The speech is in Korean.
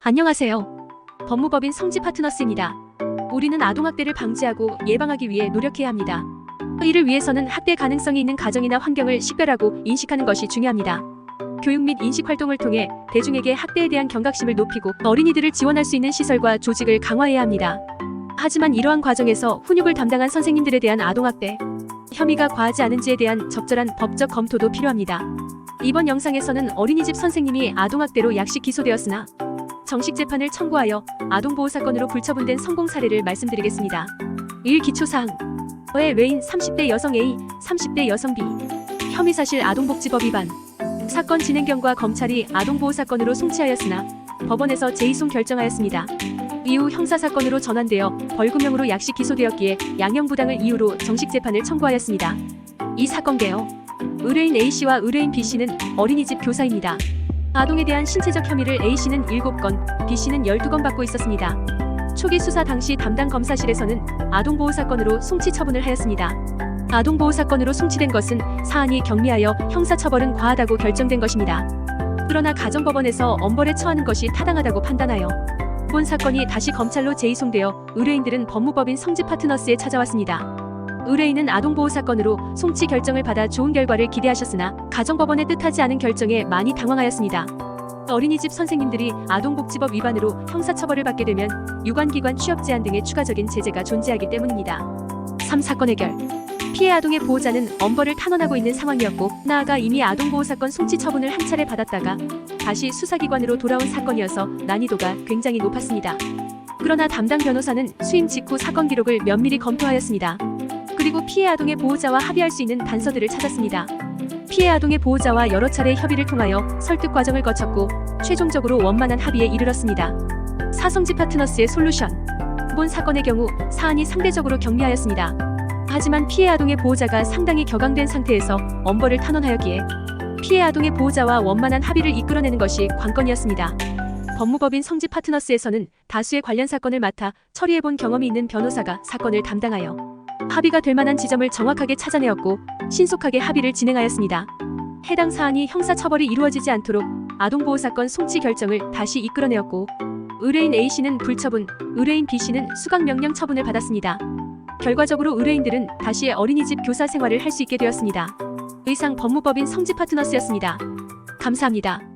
안녕하세요. 법무법인 성지 파트너스입니다. 우리는 아동학대를 방지하고 예방하기 위해 노력해야 합니다. 이를 위해서는 학대 가능성이 있는 가정이나 환경을 식별하고 인식하는 것이 중요합니다. 교육 및 인식활동을 통해 대중에게 학대에 대한 경각심을 높이고 어린이들을 지원할 수 있는 시설과 조직을 강화해야 합니다. 하지만 이러한 과정에서 훈육을 담당한 선생님들에 대한 아동학대 혐의가 과하지 않은지에 대한 적절한 법적 검토도 필요합니다. 이번 영상에서는 어린이집 선생님이 아동학대로 약식 기소되었으나 정식 재판을 청구하여 아동보호 사건으로 불처분된 성공 사례를 말씀드리겠습니다. 1. 기초사항 의 외인 30대 여성 A, 30대 여성 B 혐의사실 아동복지법 위반 사건 진행경과 검찰이 아동보호 사건으로 송치하였으나 법원에서 재의송 결정하였습니다. 이후 형사사건으로 전환되어 벌금형으로 약식 기소되었기에 양형부당을 이유로 정식 재판을 청구하였습니다. 이 사건 개요. 의뢰인 A씨와 의뢰인 B씨는 어린이집 교사입니다. 아동에 대한 신체적 혐의를 A씨는 7건, B씨는 12건 받고 있었습니다. 초기 수사 당시 담당 검사실에서는 아동보호 사건으로 송치 처분을 하였습니다. 아동보호 사건으로 송치된 것은 사안이 경미하여 형사처벌은 과하다고 결정된 것입니다. 그러나 가정법원에서 엄벌에 처하는 것이 타당하다고 판단하여 본 사건이 다시 검찰로 재의송되어 의뢰인들은 법무법인 성지 파트너스에 찾아왔습니다. 의뢰인은 아동보호 사건으로 송치 결정을 받아 좋은 결과를 기대하셨으나 가정법원의 뜻하지 않은 결정에 많이 당황하였습니다. 어린이집 선생님들이 아동복지법 위반으로 형사처벌을 받게 되면 유관기관 취업 제한 등의 추가적인 제재가 존재하기 때문입니다. 3. 사건 해결 피해 아동의 보호자는 엄벌을 탄원하고 있는 상황이었고 나아가 이미 아동보호 사건 송치 처분을 한 차례 받았다가 다시 수사기관으로 돌아온 사건이어서 난이도가 굉장히 높았습니다. 그러나 담당 변호사는 수임 직후 사건 기록을 면밀히 검토하였습니다. 그리고 피해 아동의 보호자와 합의할 수 있는 단서들을 찾았습니다. 피해 아동의 보호자와 여러 차례 협의를 통하여 설득 과정을 거쳤고 최종적으로 원만한 합의에 이르렀습니다. 사성지 파트너스의 솔루션 본 사건의 경우 사안이 상대적으로 경미하였습니다. 하지만 피해 아동의 보호자가 상당히 격앙된 상태에서 엄벌을 탄원하였기에 피해 아동의 보호자와 원만한 합의를 이끌어내는 것이 관건이었습니다. 법무법인 성지 파트너스에서는 다수의 관련 사건을 맡아 처리해본 경험이 있는 변호사가 사건을 담당하여 합의가 될 만한 지점을 정확하게 찾아내었고 신속하게 합의를 진행하였습니다. 해당 사안이 형사처벌이 이루어지지 않도록 아동보호 사건 송치 결정을 다시 이끌어내었고 의뢰인 A씨는 불처분, 의뢰인 B씨는 수강명령 처분을 받았습니다. 결과적으로 의뢰인들은 다시 어린이집 교사 생활을 할 수 있게 되었습니다. 이상 법무법인 성지 파트너스였습니다. 감사합니다.